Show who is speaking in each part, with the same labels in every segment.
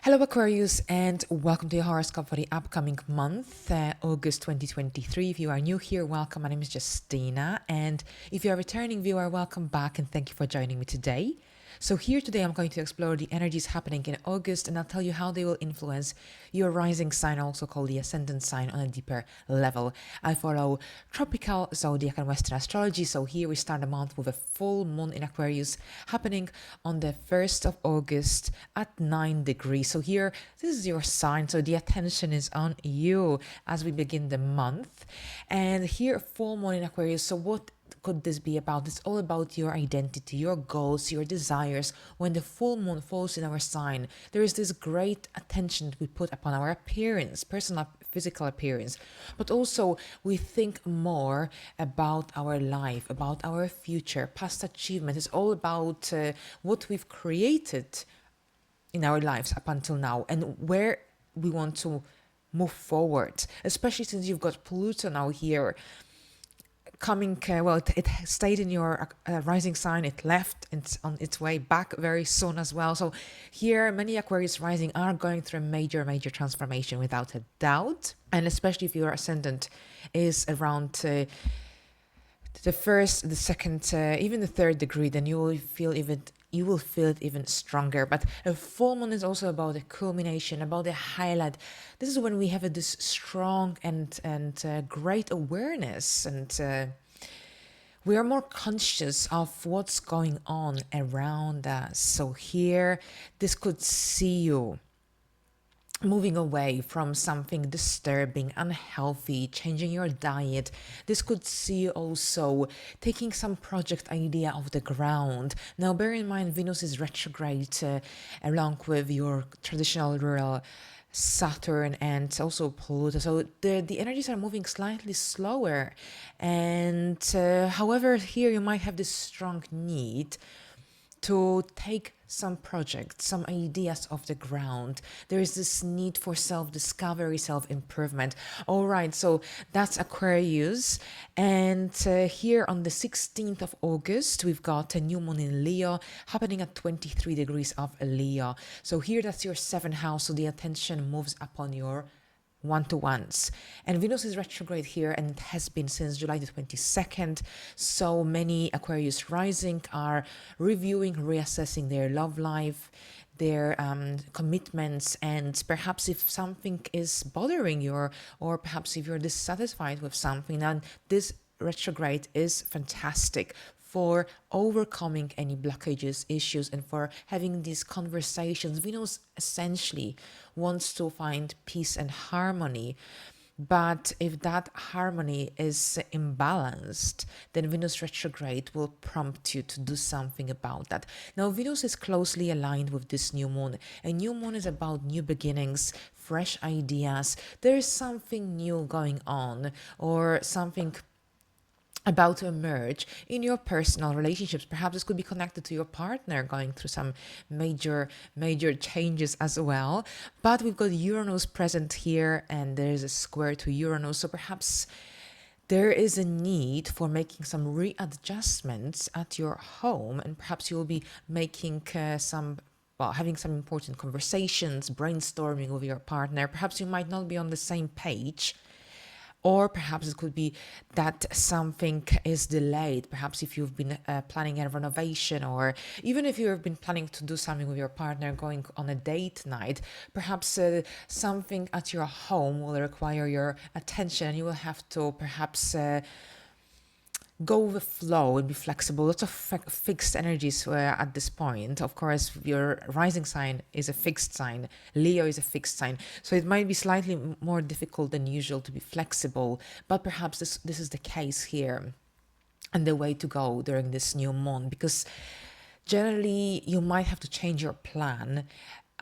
Speaker 1: Hello, Aquarius, and welcome to your horoscope for the upcoming month, August 2023. If you are new here, welcome. My name is Justina, and if you're a returning viewer, welcome back and thank you for joining me today. So, here today, I'm going to explore the energies happening in August, and I'll tell you how they will influence your rising sign, also called the ascendant sign, on a deeper level. I follow tropical zodiac and Western astrology, so here we start the month with a full moon in Aquarius happening on the 1st of August at 9 degrees. So, here, this is your sign, so the attention is on you as we begin the month. And here, full moon in Aquarius. So, what could this be about? It's all about your identity, your goals, your desires. When the full moon falls in our sign, there is this great attention that we put upon our appearance, personal physical appearance, but also we think more about our life, about our future, past achievement. It's all about what we've created in our lives up until now and where we want to move forward, especially since you've got Pluto now here coming, it stayed in your rising sign, it left, it's on its way back very soon as well. So here many Aquarius rising are going through a major transformation without a doubt, and especially if your ascendant is around the first, the second, even the third degree, then you will feel it even stronger. But a full moon is also about a culmination, about a highlight. This is when we have this strong and great awareness, and we are more conscious of what's going on around us. So here, this could see you moving away from something disturbing, unhealthy, changing your diet. This could see you also taking some project idea off the ground. Now, bear in mind, Venus is retrograde along with your traditional rural Saturn and also Pluto. So the energies are moving slightly slower. And however, here you might have this strong need to take some projects, some ideas off the ground. There is this need for self-discovery, self-improvement. All right, so that's Aquarius. And here on the 16th of August, we've got a new moon in Leo happening at 23 degrees of Leo. So here that's your seventh house, so the attention moves upon your one-to-ones. And Venus is retrograde here, and it has been since July the 22nd. So many Aquarius rising are reviewing, reassessing their love life, their commitments, and perhaps if something is bothering you, or perhaps if you're dissatisfied with something, then this retrograde is fantastic for overcoming any blockages, issues, and for having these conversations. Venus essentially wants to find peace and harmony. But if that harmony is imbalanced, then Venus retrograde will prompt you to do something about that. Now, Venus is closely aligned with this new moon. A new moon is about new beginnings, fresh ideas. There is something new going on, or something about to emerge in your personal relationships. Perhaps this could be connected to your partner going through some major changes as well. But we've got Uranus present here, and there's a square to Uranus, so perhaps there is a need for making some readjustments at your home, and perhaps you'll be making having some important conversations, brainstorming with your partner. Perhaps you might not be on the same page, or perhaps it could be that something is delayed. Perhaps if you've been planning a renovation, or even if you've been planning to do something with your partner, going on a date night, perhaps something at your home will require your attention, and you will have to perhaps go with the flow and be flexible. Lots of fixed energies at this point. Of course, your rising sign is a fixed sign. Leo is a fixed sign. So it might be slightly more difficult than usual to be flexible, but perhaps this is the case here and the way to go during this new moon, because generally you might have to change your plan,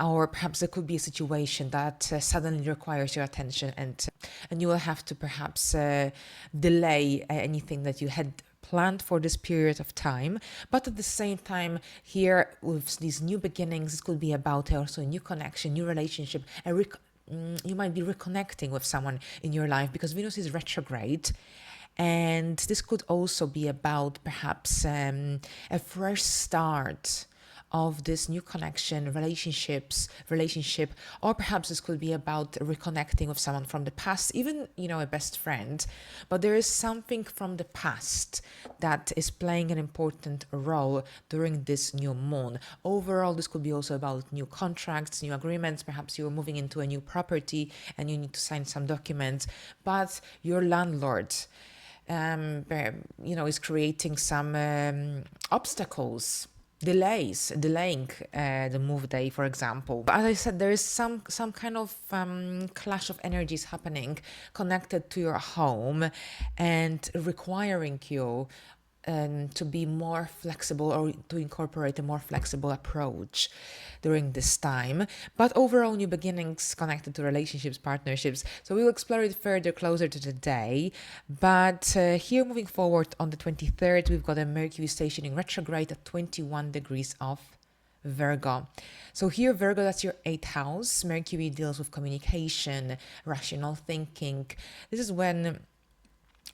Speaker 1: or perhaps there could be a situation that suddenly requires your attention, and you will have to perhaps delay anything that you had planned for this period of time. But at the same time, here with these new beginnings, it could be about also a new connection, new relationship, you might be reconnecting with someone in your life, because Venus is retrograde. And this could also be about perhaps a fresh start of this new connection, relationship, or perhaps this could be about reconnecting with someone from the past, even, a best friend. But there is something from the past that is playing an important role during this new moon. Overall, this could be also about new contracts, new agreements. Perhaps you're moving into a new property and you need to sign some documents, but your landlord, is creating some obstacles, delaying the move day, for example. But as I said, there is some kind of clash of energies happening connected to your home and requiring you to be more flexible or to incorporate a more flexible approach during this time. But overall, new beginnings connected to relationships, partnerships. So we will explore it further closer to the day. But here, moving forward on the 23rd, we've got a Mercury stationing retrograde at 21 degrees of Virgo. So here, Virgo, that's your 8th house. Mercury deals with communication, rational thinking. This is when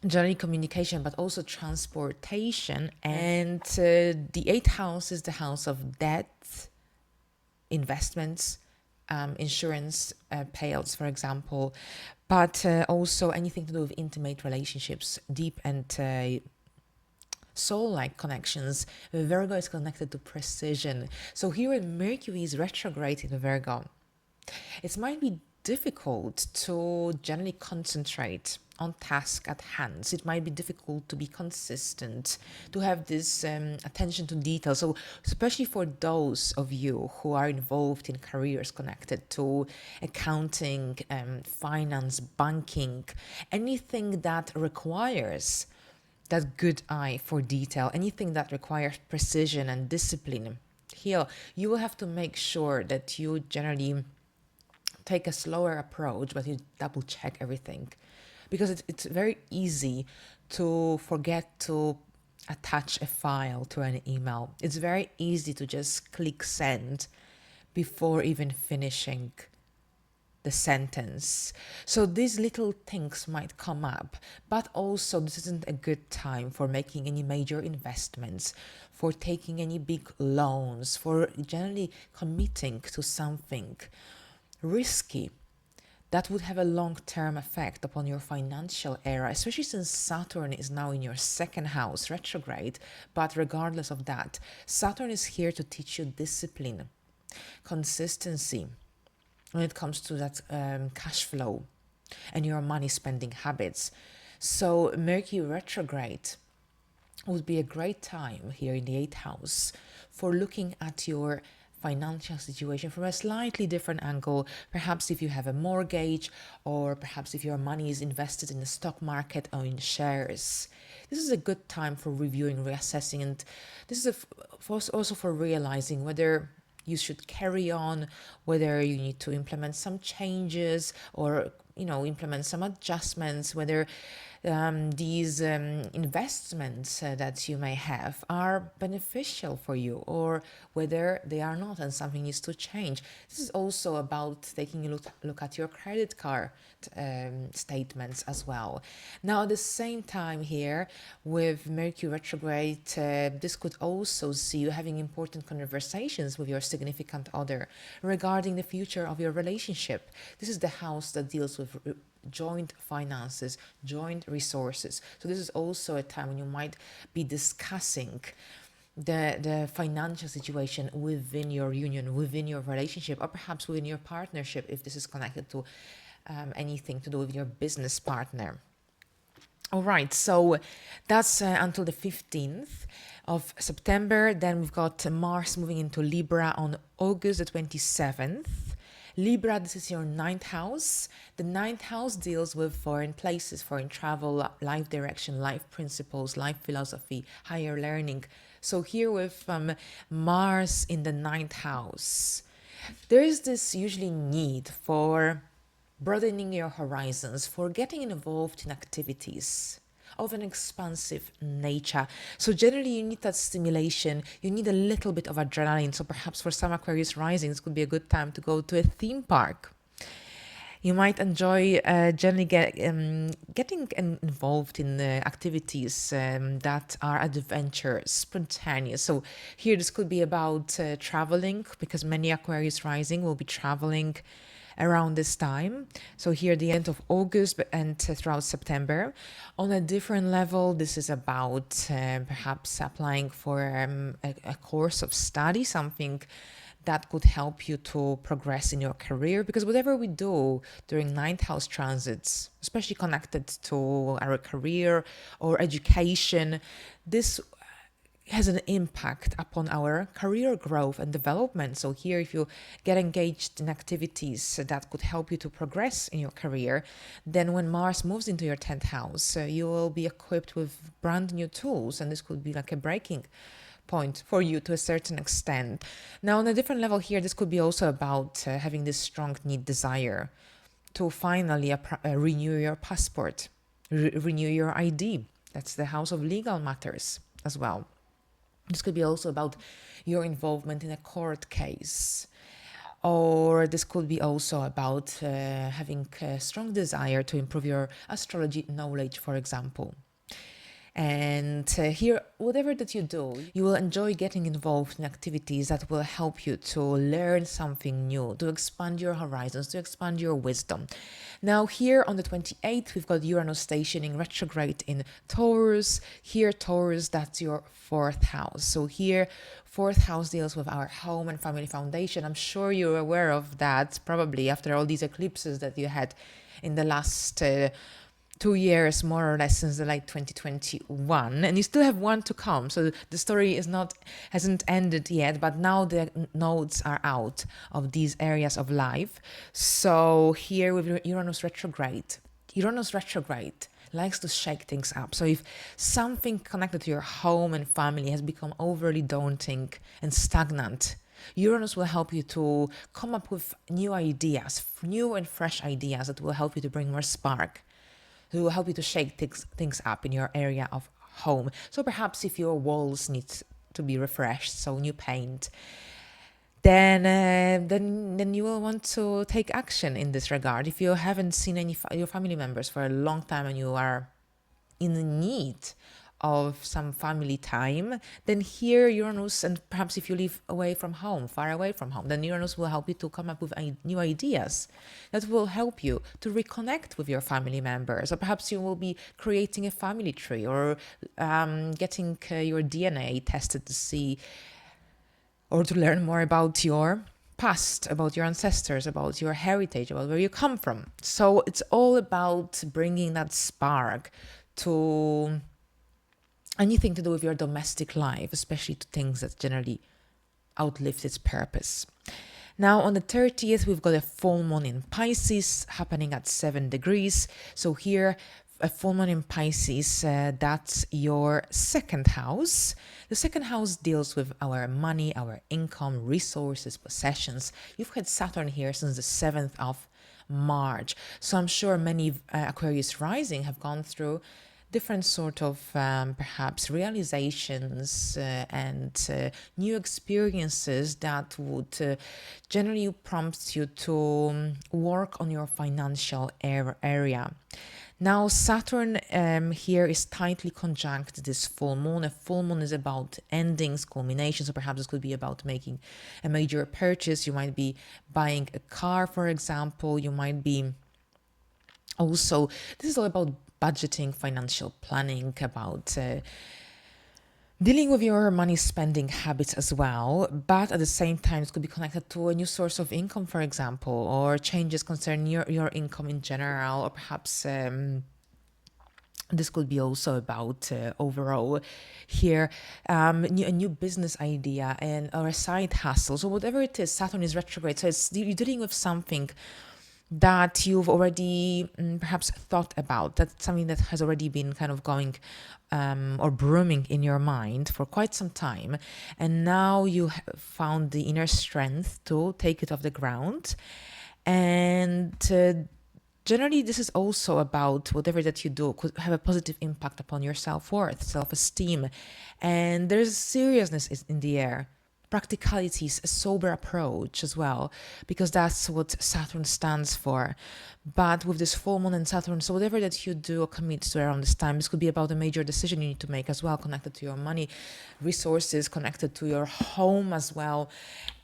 Speaker 1: generally communication, but also transportation. And the 8th house is the house of debt, investments, insurance payouts, for example, but also anything to do with intimate relationships, deep and soul-like connections. Virgo is connected to precision. So here when Mercury is retrograde in Virgo, it might be difficult to generally concentrate on task at hand. It might be difficult to be consistent, to have this attention to detail. So especially for those of you who are involved in careers connected to accounting, finance, banking, anything that requires that good eye for detail, anything that requires precision and discipline, here you will have to make sure that you generally take a slower approach, but you double check everything, because it's very easy to forget to attach a file to an email. It's very easy to just click send before even finishing the sentence. So these little things might come up, but also this isn't a good time for making any major investments, for taking any big loans, for generally committing to something risky that would have a long-term effect upon your financial era, especially since Saturn is now in your 2nd house retrograde. But regardless of that, Saturn is here to teach you discipline, consistency when it comes to that cash flow and your money spending habits. So Mercury retrograde would be a great time here in the 8th house for looking at your financial situation from a slightly different angle. Perhaps if you have a mortgage, or perhaps if your money is invested in the stock market or in shares. This is a good time for reviewing, reassessing, and this is also for realizing whether you should carry on, whether you need to implement some changes or implement some adjustments, whether these investments that you may have are beneficial for you or whether they are not and something needs to change. This is also about taking a look at your credit card statements as well. Now, at the same time here with Mercury retrograde, this could also see you having important conversations with your significant other regarding the future of your relationship. This is the house that deals with joint finances, joint resources. So this is also a time when you might be discussing the financial situation within your union, within your relationship, or perhaps within your partnership, if this is connected to anything to do with your business partner. All right, so that's until the 15th of September. Then we've got Mars moving into Libra on August the 27th. Libra, this is your 9th house. The 9th house deals with foreign places, foreign travel, life direction, life principles, life philosophy, higher learning. So here with Mars in the 9th house, there is this usually need for broadening your horizons, for getting involved in activities of an expansive nature. So generally you need that stimulation, you need a little bit of adrenaline. So perhaps for some Aquarius risings, it could be a good time to go to a theme park. You might enjoy generally getting involved in activities that are adventurous, spontaneous. So here, this could be about traveling, because many Aquarius rising will be traveling around this time. So here, the end of August and throughout September. On a different level, this is about perhaps applying for a course of study, something that could help you to progress in your career, because whatever we do during ninth house transits, especially connected to our career or education, this has an impact upon our career growth and development. So here, if you get engaged in activities that could help you to progress in your career, then when Mars moves into your 10th house, you will be equipped with brand new tools, and this could be like a breaking point for you to a certain extent. Now, on a different level here, this could be also about having this strong need, desire to finally renew your passport, renew your ID. That's the house of legal matters as well. This could be also about your involvement in a court case. Or this could be also about having a strong desire to improve your astrology knowledge, for example. And here, whatever that you do, you will enjoy getting involved in activities that will help you to learn something new, to expand your horizons, to expand your wisdom. Now, here on the 28th, we've got Uranus stationing retrograde in Taurus. Here, Taurus, that's your 4th house. So here, 4th house deals with our home and family foundation. I'm sure you're aware of that, probably after all these eclipses that you had in the last 2 years, more or less, since the late 2021, and you still have one to come. So the story hasn't ended yet, but now the nodes are out of these areas of life. So here with Uranus retrograde likes to shake things up. So if something connected to your home and family has become overly daunting and stagnant, Uranus will help you to come up with new ideas, new and fresh ideas that will help you to bring more spark, who will help you to shake things up in your area of home. So perhaps if your walls need to be refreshed, so new paint, then you will want to take action in this regard. If you haven't seen any your family members for a long time and you are in need of some family time, then here Uranus, and perhaps if you live away from home, far away from home, then Uranus will help you to come up with new ideas that will help you to reconnect with your family members. Or perhaps you will be creating a family tree, or getting your DNA tested to see or to learn more about your past, about your ancestors, about your heritage, about where you come from. So it's all about bringing that spark to anything to do with your domestic life, especially to things that generally outlived its purpose. Now, on the 30th, we've got a full moon in Pisces happening at 7 degrees. So here, a full moon in Pisces, that's your 2nd house. The 2nd house deals with our money, our income, resources, possessions. You've had Saturn here since the 7th of March. So I'm sure many Aquarius rising have gone through different sort of perhaps realizations and new experiences that would generally prompt you to work on your financial area. Now, Saturn here is tightly conjunct this full moon. A full moon is about endings, culminations, so perhaps this could be about making a major purchase. You might be buying a car, for example. You might be also, this is all about budgeting, financial planning, about dealing with your money spending habits as well. But at the same time, it could be connected to a new source of income, for example, or changes concerning your income in general, or perhaps this could be also about overall here a new business idea or a side hustle. So whatever it is, Saturn is retrograde. So you're dealing with something that you've already perhaps thought about. That's something that has already been kind of going or brewing in your mind for quite some time. And now you have found the inner strength to take it off the ground. And generally, this is also about whatever that you do could have a positive impact upon your self-worth, self-esteem. And there's seriousness in the air practicalities, a sober approach as well, because that's what Saturn stands for. But with this full moon and Saturn, so whatever that you do or commit to around this time, this could be about a major decision you need to make as well, connected to your money, resources, connected to your home as well.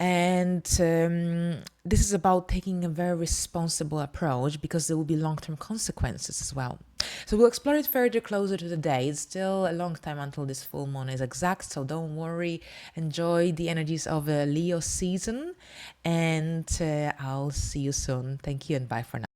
Speaker 1: And this is about taking a very responsible approach, because there will be long-term consequences as well. So we'll explore it further closer to the day. It's still a long time until this full moon is exact, so don't worry. Enjoy the energies of a Leo season, and I'll see you soon. Thank you and bye for now.